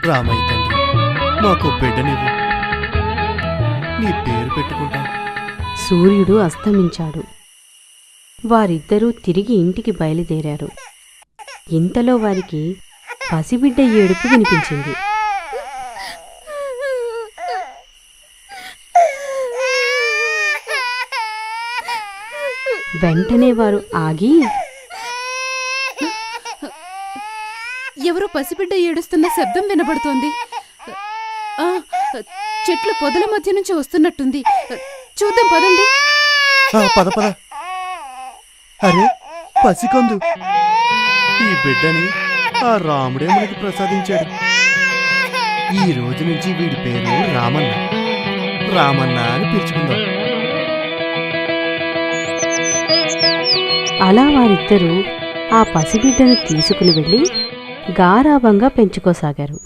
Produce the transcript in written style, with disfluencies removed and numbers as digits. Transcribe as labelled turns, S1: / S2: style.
S1: రామయ్య తండ్రి, మాకు బిడ్డనివ్వు, నీ పేరు పెట్టుకుంటాం.
S2: సూర్యుడు అస్తమించాడు. వారిద్దరూ తిరిగి ఇంటికి బయలుదేరారు. ఇంతలో వారికి పసిబిడ్డ ఏడుపు వినిపించింది. వెంటనే వారు ఆగి,
S3: ఎవరో పసిబిడ్డ ఏడుస్తున్న శబ్దం వినబడుతోంది. చెట్ల పొదల మధ్య నుంచి వస్తున్నట్టుంది. చూద్దాం పదండి.
S1: పద పద. అరే పసికందు, ఈ బిడ్డని ఆ రాముడే మనకి ప్రసాదించాడు. ఈ రోజు నుంచి వీడి పేరు రామన్న. రామన్న అని పిలుచుకుందాం.
S2: అలా వారిద్దరూ ఆ పసిబిడ్డను తీసుకుని వెళ్ళి గారాబంగా పెంచుకోసాగారు.